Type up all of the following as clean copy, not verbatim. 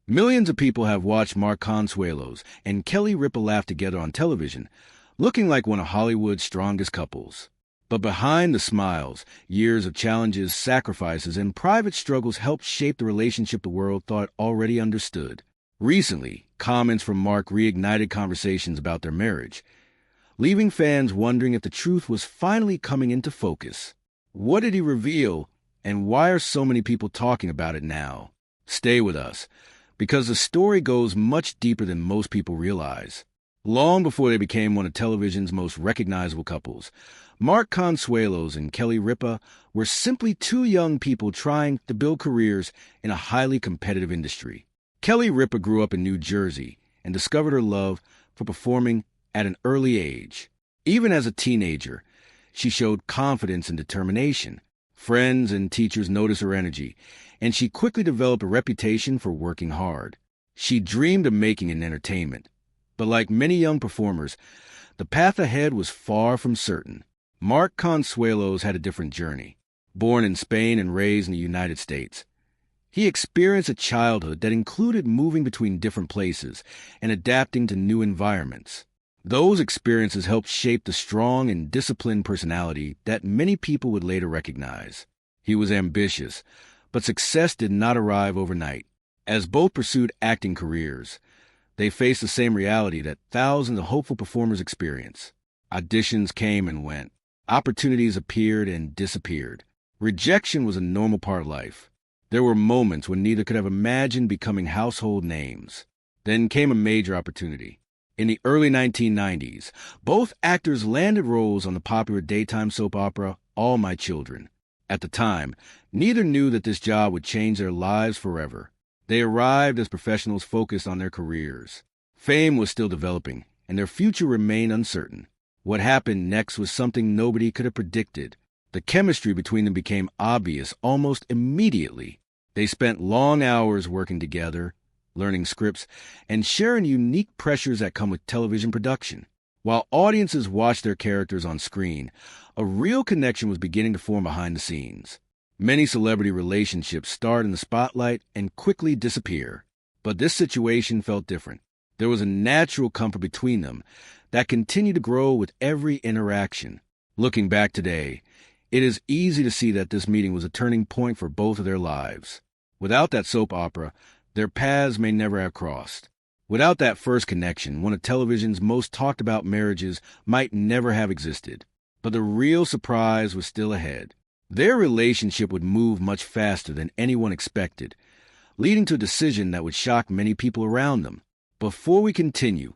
Millions of people have watched Mark Consuelos and Kelly Ripa laugh together on television, looking like one of Hollywood's strongest couples. But behind the smiles, years of challenges, sacrifices, and private struggles helped shape the relationship the world thought already understood. Recently, comments from Mark reignited conversations about their marriage, leaving fans wondering if the truth was finally coming into focus. What did he reveal, and why are so many people talking about it now? Stay with us, because the story goes much deeper than most people realize. Long before they became one of television's most recognizable couples, Mark Consuelos and Kelly Ripa were simply two young people trying to build careers in a highly competitive industry. Kelly Ripa grew up in New Jersey and discovered her love for performing at an early age. Even as a teenager, she showed confidence and determination. Friends and teachers noticed her energy, and she quickly developed a reputation for working hard. She dreamed of making it in entertainment, but like many young performers, the path ahead was far from certain. Mark Consuelos had a different journey. Born in Spain and raised in the United States, he experienced a childhood that included moving between different places and adapting to new environments. Those experiences helped shape the strong and disciplined personality that many people would later recognize. He was ambitious, but success did not arrive overnight. As both pursued acting careers, they faced the same reality that thousands of hopeful performers experience. Auditions came and went. Opportunities appeared and disappeared. Rejection was a normal part of life. There were moments when neither could have imagined becoming household names. Then came a major opportunity. In the early 1990s, both actors landed roles on the popular daytime soap opera All My Children. At the time, neither knew that this job would change their lives forever. They arrived as professionals focused on their careers. Fame was still developing, and their future remained uncertain. What happened next was something nobody could have predicted. The chemistry between them became obvious almost immediately. They spent long hours working together, learning scripts, and sharing unique pressures that come with television production. While audiences watched their characters on screen, a real connection was beginning to form behind the scenes. Many celebrity relationships start in the spotlight and quickly disappear. But this situation felt different. There was a natural comfort between them that continued to grow with every interaction. Looking back today, it is easy to see that this meeting was a turning point for both of their lives. Without that soap opera, their paths may never have crossed. Without that first connection, one of television's most talked about marriages might never have existed. But the real surprise was still ahead. Their relationship would move much faster than anyone expected, leading to a decision that would shock many people around them. Before we continue,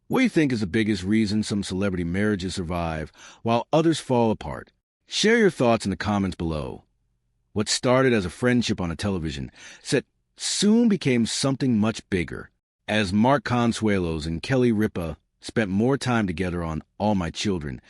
what do you think is the biggest reason some celebrity marriages survive while others fall apart? Share your thoughts in the comments below. What started as a friendship on a television set soon became something much bigger. As Mark Consuelos and Kelly Ripa spent more time together on All My Children,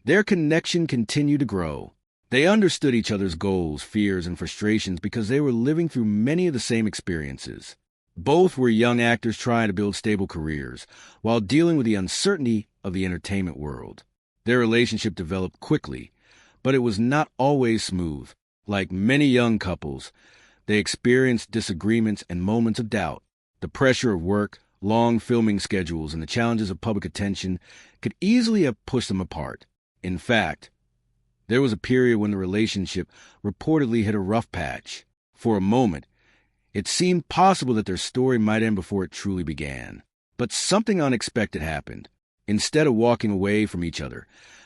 their connection continued to grow. They understood each other's goals, fears, and frustrations because they were living through many of the same experiences. Both were young actors trying to build stable careers while dealing with the uncertainty of the entertainment world. Their relationship developed quickly, but it was not always smooth. Like many young couples, they experienced disagreements and moments of doubt. The pressure of work, long filming schedules, and the challenges of public attention could easily have pushed them apart. In fact, there was a period when the relationship reportedly hit a rough patch. For a moment, it seemed possible that their story might end before it truly began. But something unexpected happened. Instead of walking away from each other,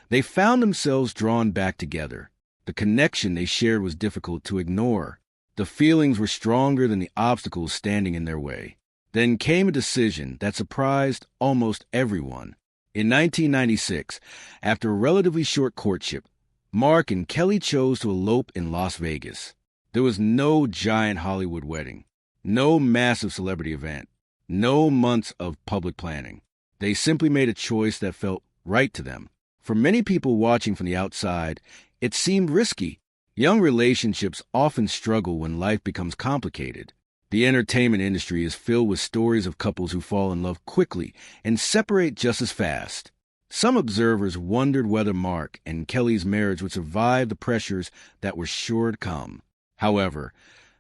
they found themselves drawn back together. The connection they shared was difficult to ignore. The feelings were stronger than the obstacles standing in their way. Then came a decision that surprised almost everyone. In 1996, after a relatively short courtship, Mark and Kelly chose to elope in Las Vegas. There was no giant Hollywood wedding, no massive celebrity event, no months of public planning. They simply made a choice that felt right to them. For many people watching from the outside, it seemed risky. Young relationships often struggle when life becomes complicated. The entertainment industry is filled with stories of couples who fall in love quickly and separate just as fast. Some observers wondered whether Mark and Kelly's marriage would survive the pressures that were sure to come. However,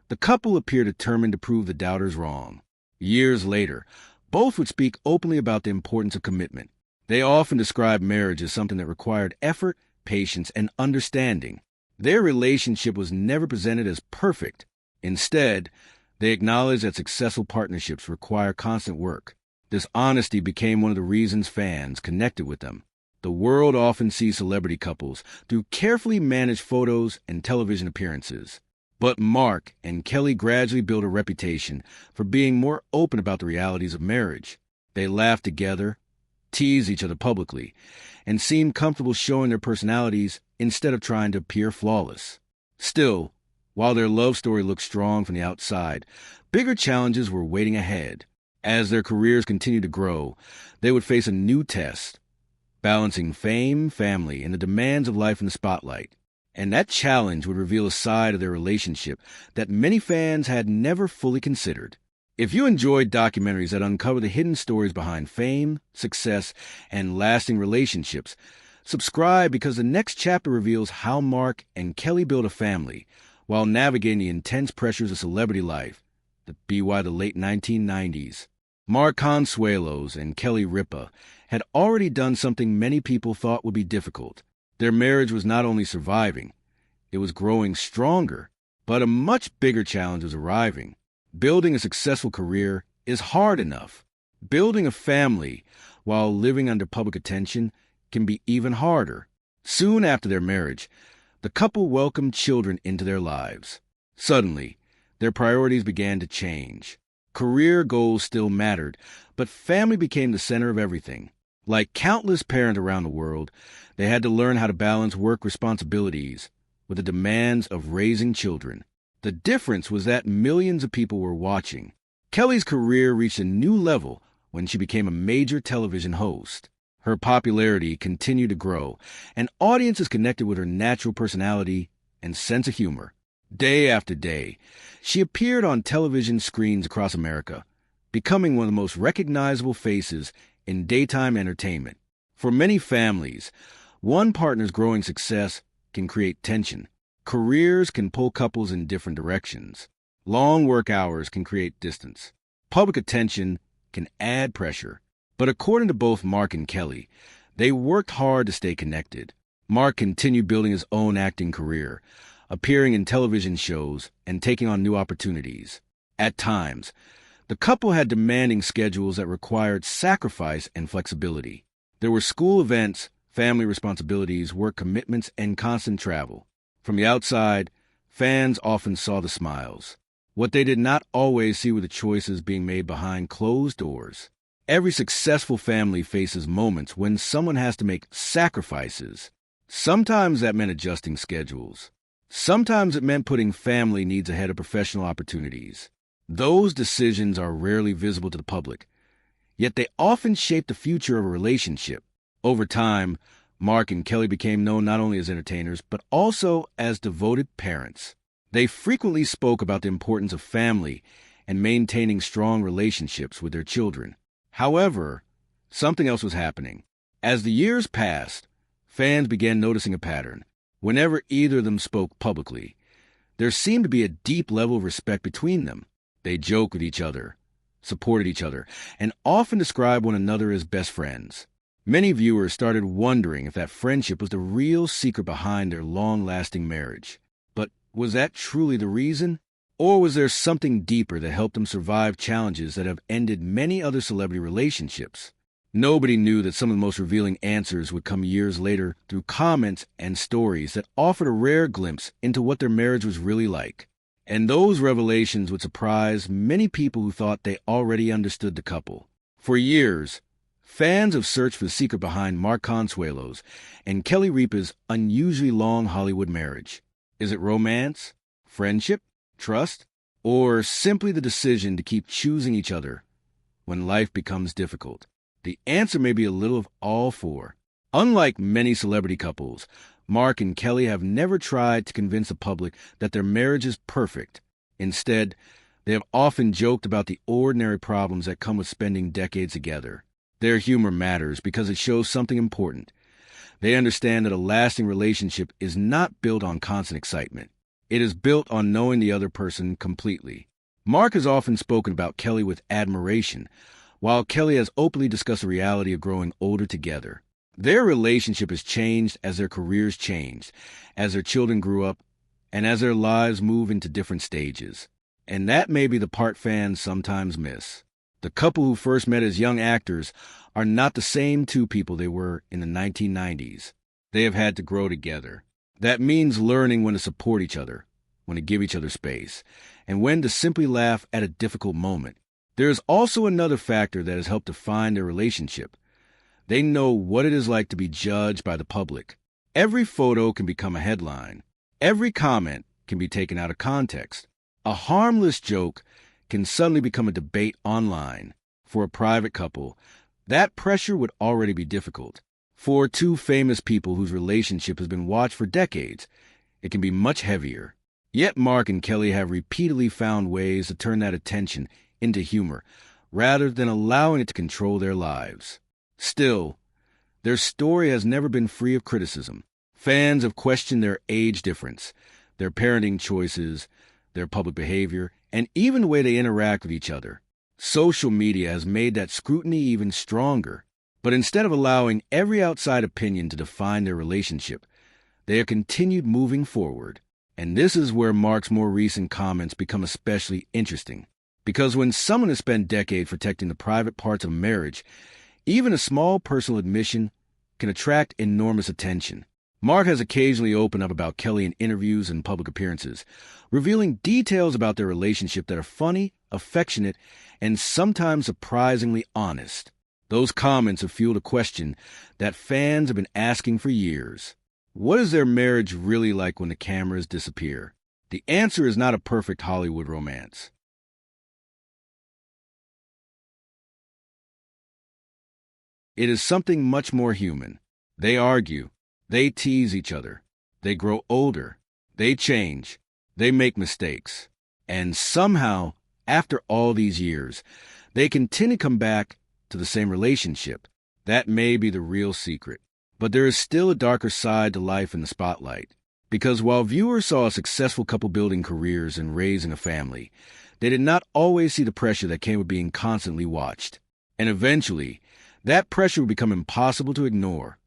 the couple appeared determined to prove the doubters wrong. Years later, both would speak openly about the importance of commitment. They often described marriage as something that required effort, patience, and understanding. Their relationship was never presented as perfect. Instead, they acknowledged that successful partnerships require constant work. This honesty became one of the reasons fans connected with them. The world often sees celebrity couples through carefully managed photos and television appearances. But Mark and Kelly gradually built a reputation for being more open about the realities of marriage. They laughed together, teased each other publicly, and seemed comfortable showing their personalities instead of trying to appear flawless. Still, while their love story looked strong from the outside, bigger challenges were waiting ahead. As their careers continued to grow, they would face a new test, balancing fame, family, and the demands of life in the spotlight. And that challenge would reveal a side of their relationship that many fans had never fully considered. If you enjoyed documentaries that uncover the hidden stories behind fame, success, and lasting relationships, subscribe because the next chapter reveals how Mark and Kelly built a family while navigating the intense pressures of celebrity life, the late 1990s. Mark Consuelos and Kelly Ripa had already done something many people thought would be difficult. Their marriage was not only surviving, it was growing stronger, but a much bigger challenge was arriving. Building a successful career is hard enough. Building a family while living under public attention can be even harder. Soon after their marriage, the couple welcomed children into their lives. Suddenly, their priorities began to change. Career goals still mattered, but family became the center of everything. Like countless parents around the world, they had to learn how to balance work responsibilities with the demands of raising children. The difference was that millions of people were watching. Kelly's career reached a new level when she became a major television host. Her popularity continued to grow, and audiences connected with her natural personality and sense of humor. Day after day, she appeared on television screens across America, becoming one of the most recognizable faces in daytime entertainment. For many families, one partner's growing success can create tension. Careers can pull couples in different directions. Long work hours can create distance. Public attention can add pressure. But according to both Mark and Kelly, they worked hard to stay connected. Mark continued building his own acting career, appearing in television shows and taking on new opportunities. At times, the couple had demanding schedules that required sacrifice and flexibility. There were school events, family responsibilities, work commitments, and constant travel. From the outside, fans often saw the smiles. What they did not always see were the choices being made behind closed doors. Every successful family faces moments when someone has to make sacrifices. Sometimes that meant adjusting schedules. Sometimes it meant putting family needs ahead of professional opportunities. Those decisions are rarely visible to the public, yet they often shape the future of a relationship. Over time, Mark and Kelly became known not only as entertainers, but also as devoted parents. They frequently spoke about the importance of family and maintaining strong relationships with their children. However, something else was happening. As the years passed, fans began noticing a pattern. Whenever either of them spoke publicly, there seemed to be a deep level of respect between them. They joked with each other, supported each other, and often described one another as best friends. Many viewers started wondering if that friendship was the real secret behind their long-lasting marriage. But was that truly the reason? Or was there something deeper that helped them survive challenges that have ended many other celebrity relationships? Nobody knew that some of the most revealing answers would come years later through comments and stories that offered a rare glimpse into what their marriage was really like. And those revelations would surprise many people who thought they already understood the couple. For years, fans have searched for the secret behind Mark Consuelos and Kelly Ripa's unusually long Hollywood marriage. Is it romance, friendship, trust, or simply the decision to keep choosing each other when life becomes difficult? The answer may be a little of all four. Unlike many celebrity couples, Mark and Kelly have never tried to convince the public that their marriage is perfect. Instead, they have often joked about the ordinary problems that come with spending decades together. Their humor matters because it shows something important. They understand that a lasting relationship is not built on constant excitement. It is built on knowing the other person completely. Mark has often spoken about Kelly with admiration, while Kelly has openly discussed the reality of growing older together. Their relationship has changed as their careers changed, as their children grew up, and as their lives move into different stages. And that may be the part fans sometimes miss. The couple who first met as young actors are not the same two people they were in the 1990s. They have had to grow together. That means learning when to support each other, when to give each other space, and when to simply laugh at a difficult moment. There is also another factor that has helped define their relationship. They know what it is like to be judged by the public. Every photo can become a headline. Every comment can be taken out of context. A harmless joke can suddenly become a debate online. For a private couple, that pressure would already be difficult. For two famous people whose relationship has been watched for decades, it can be much heavier. Yet Mark and Kelly have repeatedly found ways to turn that attention into humor, rather than allowing it to control their lives. Still, their story has never been free of criticism. Fans have questioned their age difference, their parenting choices, their public behavior, and even the way they interact with each other. Social media has made that scrutiny even stronger. But instead of allowing every outside opinion to define their relationship, they have continued moving forward. And this is where Mark's more recent comments become especially interesting. Because when someone has spent decades protecting the private parts of marriage, even a small personal admission can attract enormous attention. Mark has occasionally opened up about Kelly in interviews and public appearances, revealing details about their relationship that are funny, affectionate, and sometimes surprisingly honest. Those comments have fueled a question that fans have been asking for years. What is their marriage really like when the cameras disappear? The answer is not a perfect Hollywood romance. It is something much more human. They argue. They tease each other. They grow older. They change. They make mistakes. And somehow, after all these years, they continue to come back to the same relationship. That may be the real secret. But there is still a darker side to life in the spotlight. Because while viewers saw a successful couple building careers and raising a family, they did not always see the pressure that came with being constantly watched. And eventually, that pressure would become impossible to ignore.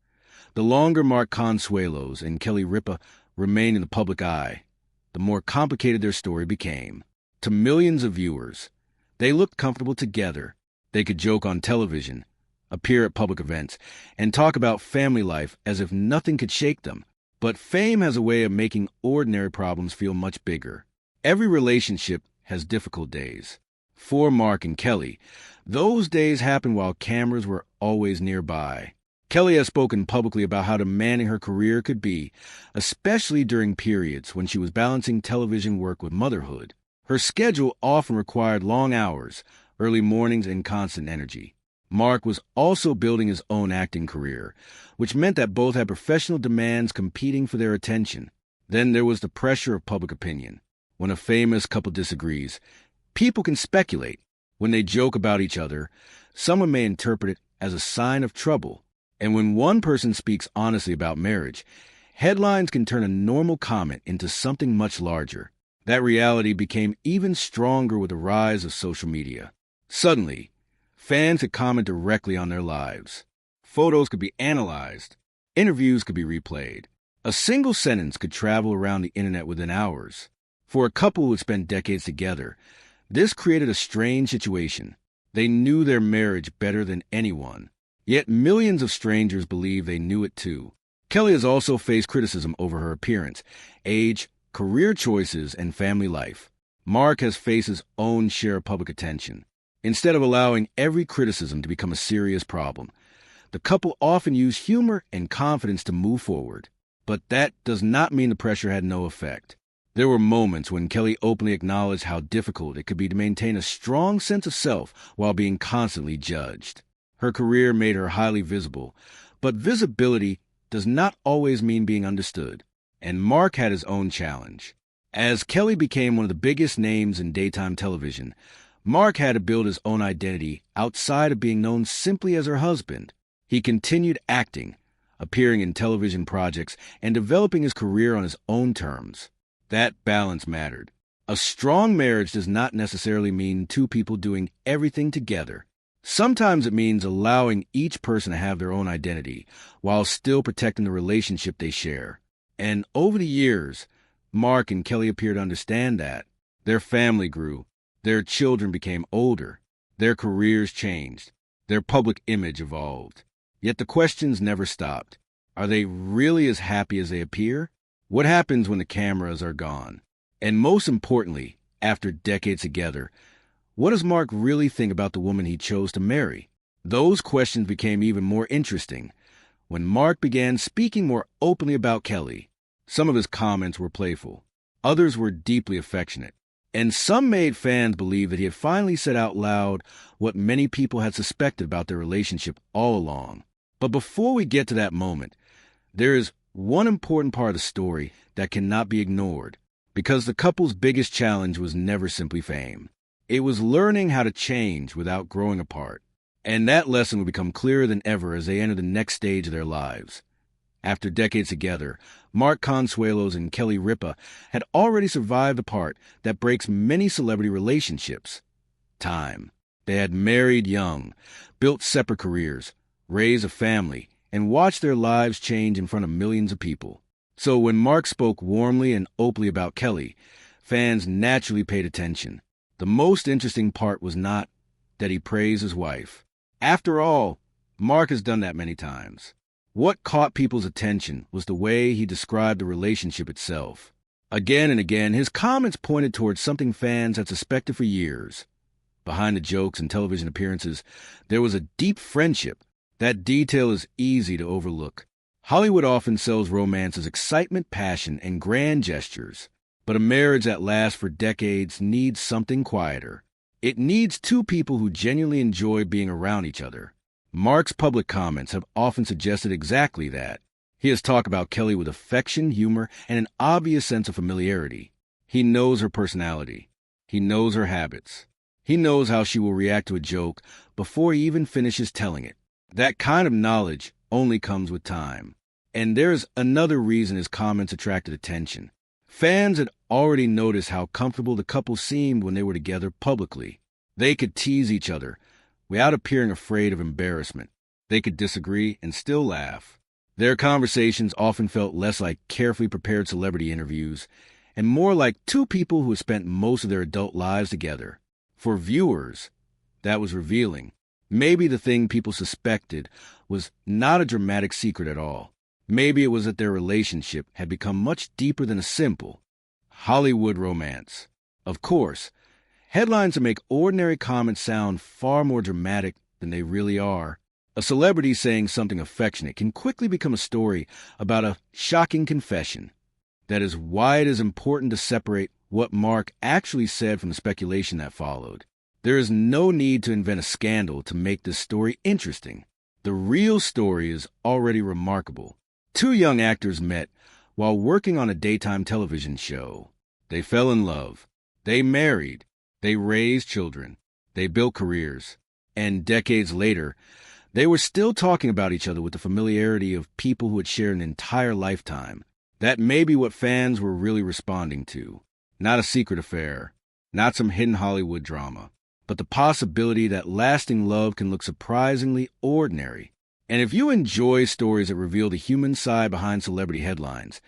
The longer Mark Consuelos and Kelly Ripa remained in the public eye, the more complicated their story became. To millions of viewers, they looked comfortable together. They could joke on television, appear at public events, and talk about family life as if nothing could shake them. But fame has a way of making ordinary problems feel much bigger. Every relationship has difficult days. For Mark and Kelly, those days happened while cameras were always nearby. Kelly has spoken publicly about how demanding her career could be, especially during periods when she was balancing television work with motherhood. Her schedule often required long hours, early mornings, and constant energy. Mark was also building his own acting career, which meant that both had professional demands competing for their attention. Then there was the pressure of public opinion. When a famous couple disagrees, people can speculate. When they joke about each other, someone may interpret it as a sign of trouble. And when one person speaks honestly about marriage, headlines can turn a normal comment into something much larger. That reality became even stronger with the rise of social media. Suddenly, fans could comment directly on their lives. Photos could be analyzed. Interviews could be replayed. A single sentence could travel around the internet within hours. For a couple who had spent decades together, this created a strange situation. They knew their marriage better than anyone. Yet millions of strangers believe they knew it too. Kelly has also faced criticism over her appearance, age, career choices, and family life. Mark has faced his own share of public attention. Instead of allowing every criticism to become a serious problem, the couple often use humor and confidence to move forward. But that does not mean the pressure had no effect. There were moments when Kelly openly acknowledged how difficult it could be to maintain a strong sense of self while being constantly judged. Her career made her highly visible, but visibility does not always mean being understood. And Mark had his own challenge. As Kelly became one of the biggest names in daytime television, Mark had to build his own identity outside of being known simply as her husband. He continued acting, appearing in television projects, and developing his career on his own terms. That balance mattered. A strong marriage does not necessarily mean two people doing everything together. Sometimes it means allowing each person to have their own identity while still protecting the relationship they share. And over the years, Mark and Kelly appear to understand that. Their family grew, their children became older, their careers changed, their public image evolved. Yet the questions never stopped. Are they really as happy as they appear? What happens when the cameras are gone? And most importantly, after decades together, what does Mark really think about the woman he chose to marry? Those questions became even more interesting when Mark began speaking more openly about Kelly. Some of his comments were playful, others were deeply affectionate, and some made fans believe that he had finally said out loud what many people had suspected about their relationship all along. But before we get to that moment, there is one important part of the story that cannot be ignored, because the couple's biggest challenge was never simply fame. It was learning how to change without growing apart. And that lesson would become clearer than ever as they enter the next stage of their lives. After decades together, Mark Consuelos and Kelly Ripa had already survived the part that breaks many celebrity relationships: time. They had married young, built separate careers, raised a family, and watched their lives change in front of millions of people. So when Mark spoke warmly and openly about Kelly, fans naturally paid attention. The most interesting part was not that he praised his wife. After all, Mark has done that many times. What caught people's attention was the way he described the relationship itself. Again and again, his comments pointed towards something fans had suspected for years. Behind the jokes and television appearances, there was a deep friendship. That detail is easy to overlook. Hollywood often sells romance as excitement, passion, and grand gestures. But a marriage that lasts for decades needs something quieter. It needs two people who genuinely enjoy being around each other. Mark's public comments have often suggested exactly that. He has talked about Kelly with affection, humor, and an obvious sense of familiarity. He knows her personality. He knows her habits. He knows how she will react to a joke before he even finishes telling it. That kind of knowledge only comes with time. And there's another reason his comments attracted attention. Fans had already noticed how comfortable the couple seemed when they were together publicly. They could tease each other without appearing afraid of embarrassment. They could disagree and still laugh. Their conversations often felt less like carefully prepared celebrity interviews and more like two people who had spent most of their adult lives together. For viewers, that was revealing. Maybe the thing people suspected was not a dramatic secret at all. Maybe it was that their relationship had become much deeper than a simple Hollywood romance. Of course, headlines that make ordinary comments sound far more dramatic than they really are. A celebrity saying something affectionate can quickly become a story about a shocking confession. That is why it is important to separate what Mark actually said from the speculation that followed. There is no need to invent a scandal to make this story interesting. The real story is already remarkable. Two young actors met while working on a daytime television show. They fell in love. They married. They raised children. They built careers. And decades later, they were still talking about each other with the familiarity of people who had shared an entire lifetime. That may be what fans were really responding to. Not a secret affair, not some hidden Hollywood drama, but the possibility that lasting love can look surprisingly ordinary. And if you enjoy stories that reveal the human side behind celebrity headlines,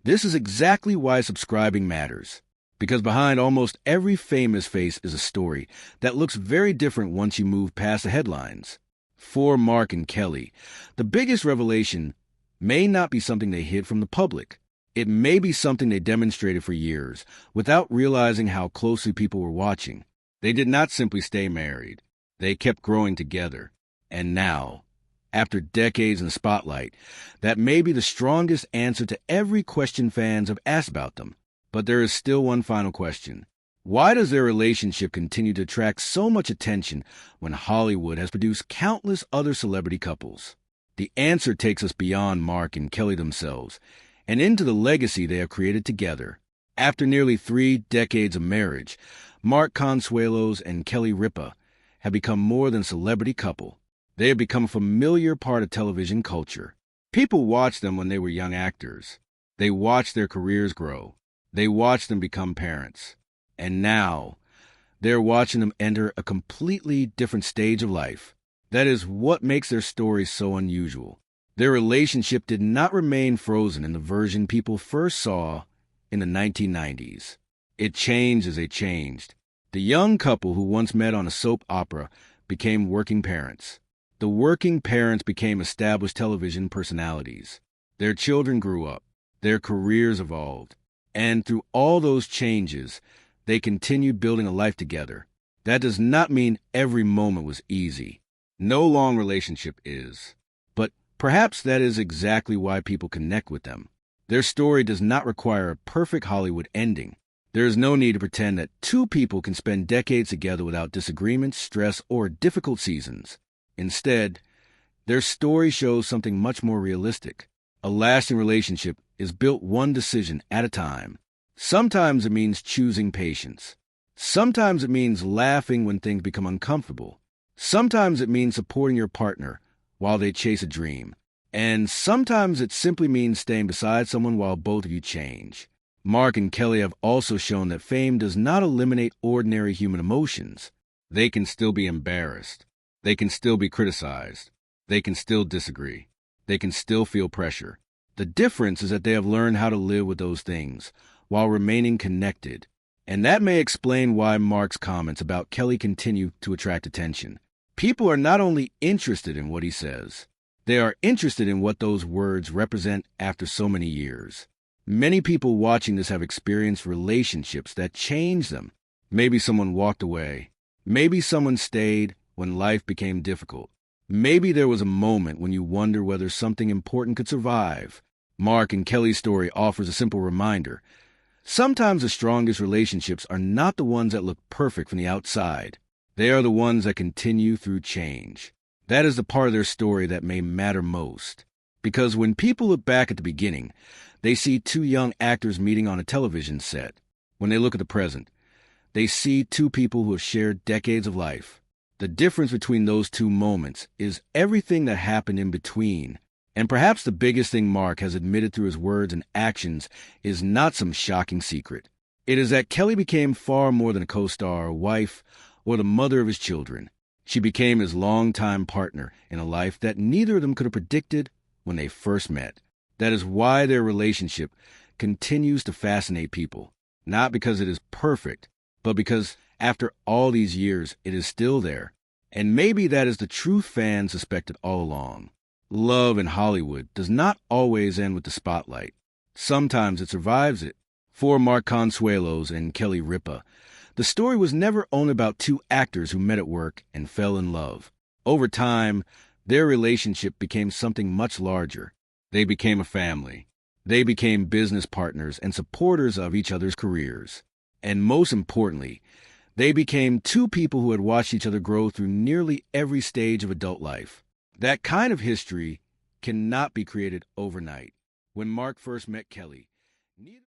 this is exactly why subscribing matters. Because behind almost every famous face is a story that looks very different once you move past the headlines. For Mark and Kelly, the biggest revelation may not be something they hid from the public. It may be something they demonstrated for years without realizing how closely people were watching. They did not simply stay married. They kept growing together. And now, after decades in the spotlight, that may be the strongest answer to every question fans have asked about them. But there is still one final question. Why does their relationship continue to attract so much attention when Hollywood has produced countless other celebrity couples? The answer takes us beyond Mark and Kelly themselves and into the legacy they have created together. After nearly 3 decades of marriage, Mark Consuelos and Kelly Ripa have become more than a celebrity couple. They have become a familiar part of television culture. People watched them when they were young actors. They watched their careers grow. They watched them become parents. And now, they're watching them enter a completely different stage of life. That is what makes their story so unusual. Their relationship did not remain frozen in the version people first saw in the 1990s. It changed as they changed. The young couple who once met on a soap opera became working parents. The working parents became established television personalities. Their children grew up. Their careers evolved. And through all those changes, they continued building a life together. That does not mean every moment was easy. No long relationship is. But perhaps that is exactly why people connect with them. Their story does not require a perfect Hollywood ending. There is no need to pretend that two people can spend decades together without disagreements, stress, or difficult seasons. Instead, their story shows something much more realistic. A lasting relationship is built one decision at a time. Sometimes it means choosing patience. Sometimes it means laughing when things become uncomfortable. Sometimes it means supporting your partner while they chase a dream. And sometimes it simply means staying beside someone while both of you change. Mark and Kelly have also shown that fame does not eliminate ordinary human emotions. They can still be embarrassed. They can still be criticized. They can still disagree. They can still feel pressure. The difference is that they have learned how to live with those things while remaining connected. And that may explain why Mark's comments about Kelly continue to attract attention. People are not only interested in what he says, they are interested in what those words represent after so many years. Many people watching this have experienced relationships that changed them. Maybe someone walked away. Maybe someone stayed when life became difficult. Maybe there was a moment when you wonder whether something important could survive. Mark and Kelly's story offers a simple reminder. Sometimes the strongest relationships are not the ones that look perfect from the outside. They are the ones that continue through change. That is the part of their story that may matter most. Because when people look back at the beginning, they see two young actors meeting on a television set. When they look at the present, they see two people who have shared decades of life. The difference between those two moments is everything that happened in between. And perhaps the biggest thing Mark has admitted through his words and actions is not some shocking secret. It is that Kelly became far more than a co-star, a wife, or the mother of his children. She became his longtime partner in a life that neither of them could have predicted when they first met. That is why their relationship continues to fascinate people. Not because it is perfect, but because after all these years, it is still there. And maybe that is the truth fans suspected all along. Love in Hollywood does not always end with the spotlight. Sometimes it survives it. For Mark Consuelos and Kelly Ripa, the story was never only about two actors who met at work and fell in love. Over time, their relationship became something much larger. They became a family. They became business partners and supporters of each other's careers. And most importantly, they became two people who had watched each other grow through nearly every stage of adult life. That kind of history cannot be created overnight. When Mark first met Kelly, neither